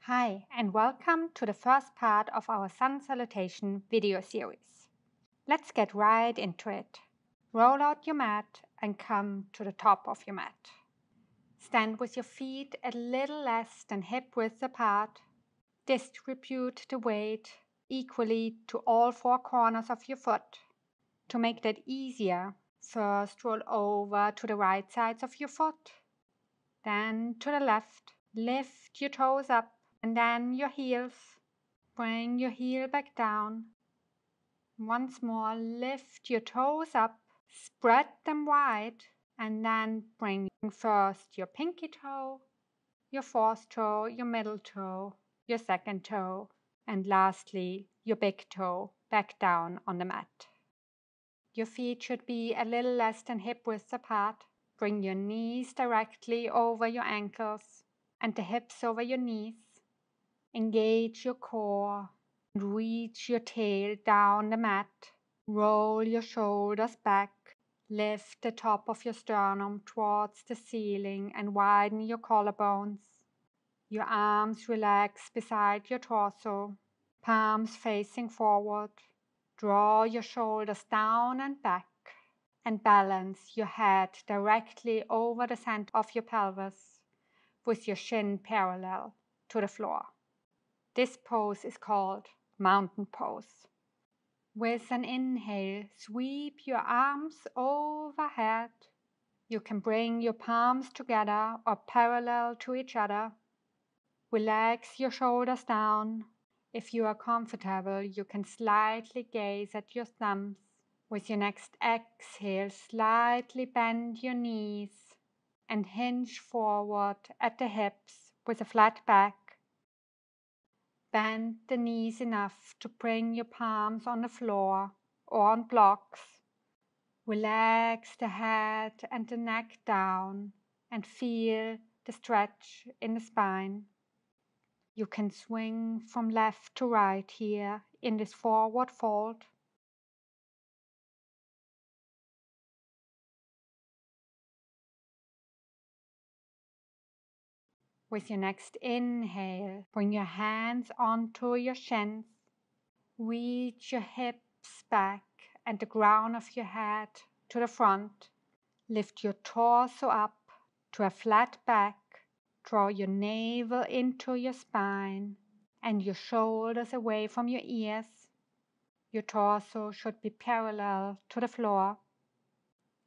Hi, and welcome to the first part of our Sun Salutation video series. Let's get right into it. Roll out your mat and come to the top of your mat. Stand with your feet a little less than hip width apart. Distribute the weight equally to all four corners of your foot. To make that easier, first roll over to the right sides of your foot, then to the left. Lift your toes up and then your heels. Bring your heel back down. Once more, lift your toes up, spread them wide, and then bring first your pinky toe, your fourth toe, your middle toe, your second toe, and lastly, your big toe back down on the mat. Your feet should be a little less than hip width apart. Bring your knees directly over your ankles and the hips over your knees. Engage your core and reach your tail down the mat. Roll your shoulders back. Lift the top of your sternum towards the ceiling and widen your collarbones. Your arms relax beside your torso, palms facing forward. Draw your shoulders down and back and balance your head directly over the center of your pelvis with your shin parallel to the floor. This pose is called mountain pose. With an inhale, sweep your arms overhead. You can bring your palms together or parallel to each other. Relax your shoulders down. If you are comfortable, you can slightly gaze at your thumbs. With your next exhale, slightly bend your knees and hinge forward at the hips with a flat back. Bend the knees enough to bring your palms on the floor or on blocks. Relax the head and the neck down and feel the stretch in the spine. You can swing from left to right here in this forward fold. With your next inhale, bring your hands onto your shins. Reach your hips back and the crown of your head to the front. Lift your torso up to a flat back. Draw your navel into your spine and your shoulders away from your ears. Your torso should be parallel to the floor.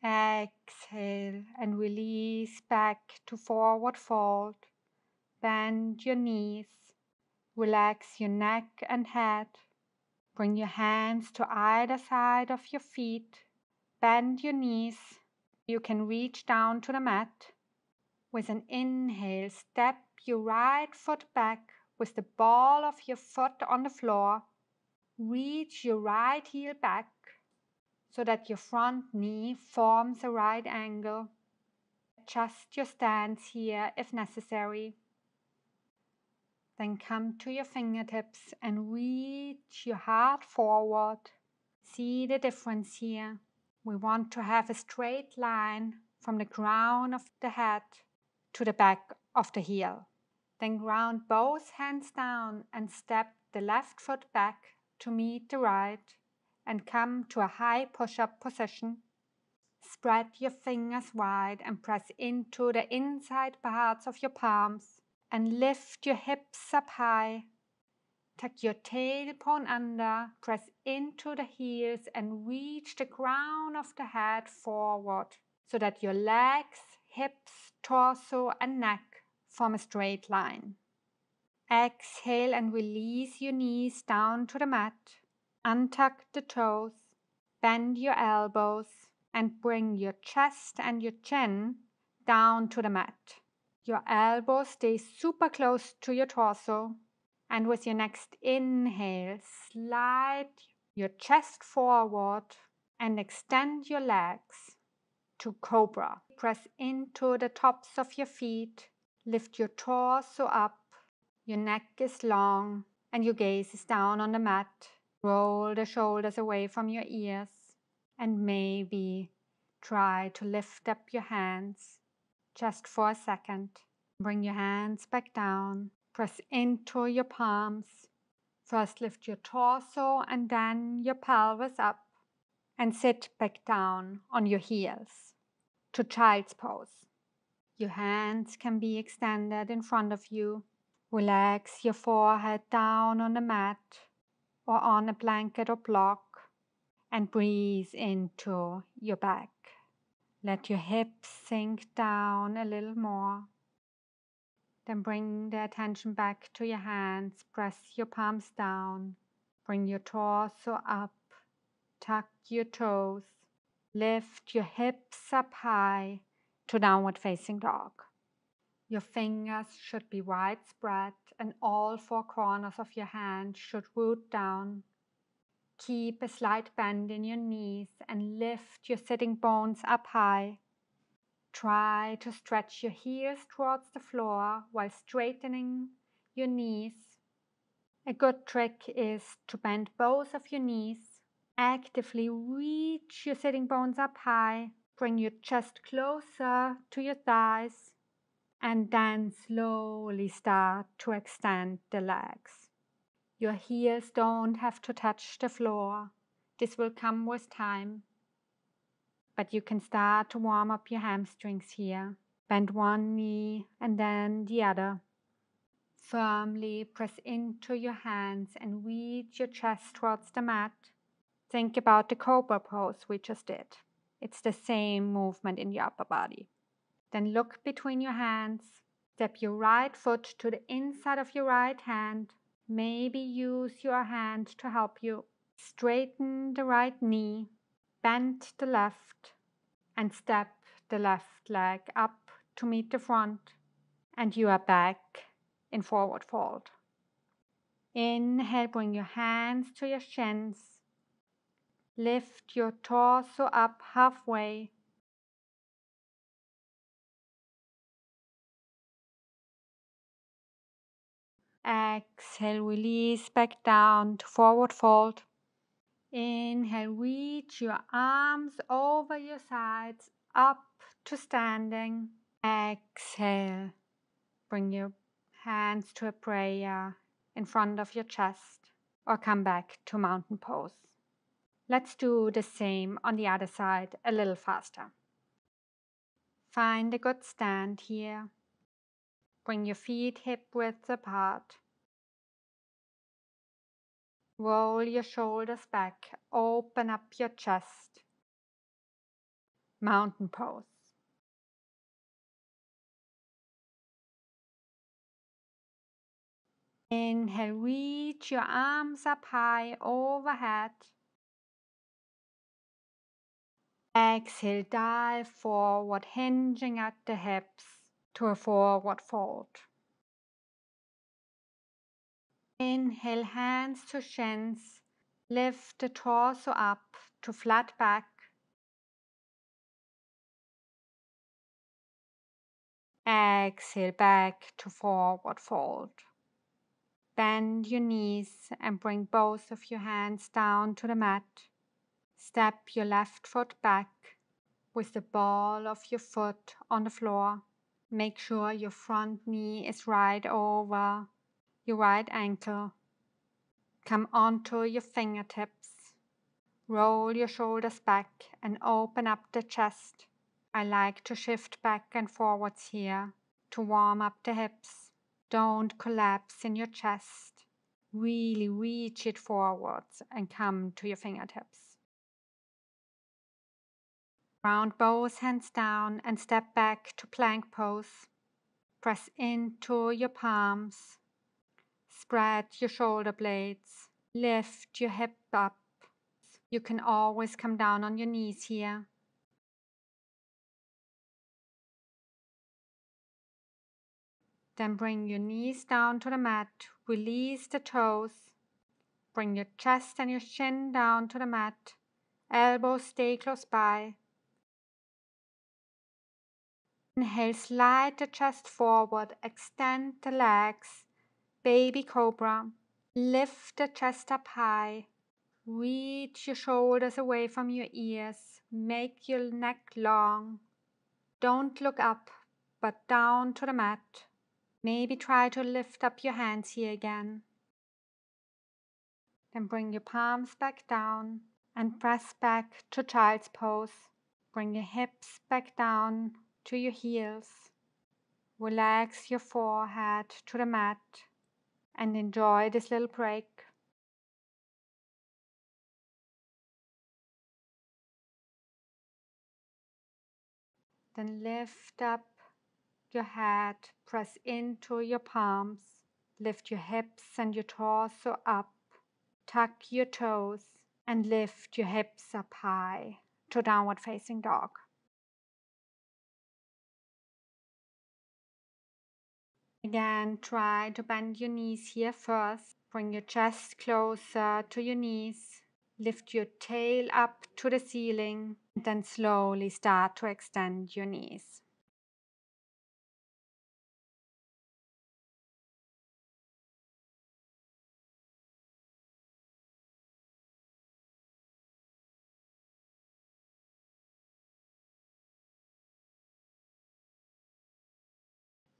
Exhale and release back to forward fold. Bend your knees. Relax your neck and head. Bring your hands to either side of your feet. Bend your knees. You can reach down to the mat. With an inhale, step your right foot back with the ball of your foot on the floor. Reach your right heel back so that your front knee forms a right angle. Adjust your stance here if necessary. Then come to your fingertips and reach your heart forward. See the difference here. We want to have a straight line from the crown of the head to the back of the heel. Then ground both hands down and step the left foot back to meet the right and come to a high push-up position. Spread your fingers wide and press into the inside parts of your palms and lift your hips up high. Tuck your tailbone under, press into the heels and reach the crown of the head forward so that your legs, hips, torso and neck form a straight line. Exhale and release your knees down to the mat. Untuck the toes, bend your elbows and bring your chest and your chin down to the mat. Your elbows stay super close to your torso. And with your next inhale, slide your chest forward and extend your legs to Cobra. Press into the tops of your feet, lift your torso up, your neck is long and your gaze is down on the mat. Roll the shoulders away from your ears and maybe try to lift up your hands just for a second. Bring your hands back down. Press into your palms. First lift your torso and then your pelvis up and sit back down on your heels to child's pose. Your hands can be extended in front of you. Relax your forehead down on the mat or on a blanket or block and breathe into your back. Let your hips sink down a little more. Then bring the attention back to your hands. Press your palms down. Bring your torso up. Tuck your toes. Lift your hips up high to downward facing dog. Your fingers should be widespread and all four corners of your hand should root down. Keep a slight bend in your knees and lift your sitting bones up high. Try to stretch your heels towards the floor while straightening your knees. A good trick is to bend both of your knees. Actively reach your sitting bones up high. Bring your chest closer to your thighs. And then slowly start to extend the legs. Your heels don't have to touch the floor. This will come with time. But you can start to warm up your hamstrings here. Bend one knee and then the other. Firmly press into your hands and reach your chest towards the mat. Think about the cobra pose we just did. It's the same movement in your upper body. Then look between your hands. Step your right foot to the inside of your right hand. Maybe use your hand to help you. Straighten the right knee. Bend the left. And step the left leg up to meet the front. And you are back in forward fold. Inhale, bring your hands to your shins. Lift your torso up halfway. Exhale, release back down to forward fold. Inhale, reach your arms over your sides up to standing. Exhale, bring your hands to a prayer in front of your chest or come back to mountain pose. Let's do the same on the other side a little faster. Find a good stand here. Bring your feet hip width apart. Roll your shoulders back. Open up your chest. Mountain pose. Inhale, reach your arms up high overhead. Exhale, dive forward, hinging at the hips to a forward fold. Inhale, hands to shins. Lift the torso up to flat back. Exhale, back to forward fold. Bend your knees and bring both of your hands down to the mat. Step your left foot back with the ball of your foot on the floor. Make sure your front knee is right over your right ankle. Come onto your fingertips. Roll your shoulders back and open up the chest. I like to shift back and forwards here to warm up the hips. Don't collapse in your chest. Really reach it forwards and come to your fingertips. Round both hands down and step back to plank pose. Press into your palms. Spread your shoulder blades. Lift your hip up. You can always come down on your knees here. Then bring your knees down to the mat. Release the toes. Bring your chest and your chin down to the mat. Elbows stay close by. Inhale, slide the chest forward, extend the legs, baby cobra. Lift the chest up high. Reach your shoulders away from your ears. Make your neck long. Don't look up, but down to the mat. Maybe try to lift up your hands here again. Then bring your palms back down and press back to child's pose. Bring your hips back down to your heels. Relax your forehead to the mat and enjoy this little break. Then lift up your head, press into your palms, lift your hips and your torso up, tuck your toes, and lift your hips up high to downward facing dog. Again, try to bend your knees here first. Bring your chest closer to your knees. Lift your tail up to the ceiling, and then slowly start to extend your knees.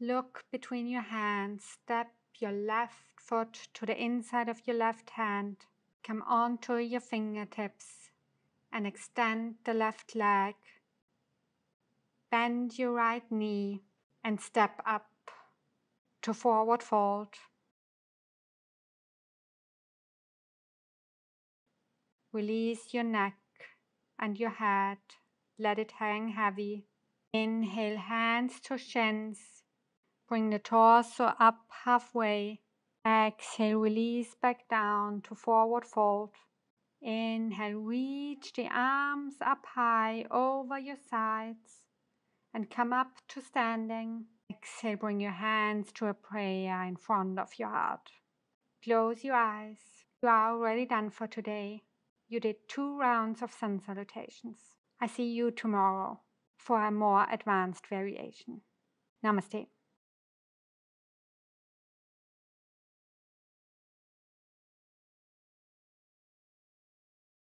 Look between your hands. Step your left foot to the inside of your left hand. Come onto your fingertips and extend the left leg. Bend your right knee and step up to forward fold. Release your neck and your head. Let it hang heavy. Inhale, hands to shins. Bring the torso up halfway. Exhale, release back down to forward fold. Inhale, reach the arms up high over your sides and come up to standing. Exhale, bring your hands to a prayer in front of your heart. Close your eyes. You are already done for today. You did 2 rounds of sun salutations. I see you tomorrow for a more advanced variation. Namaste.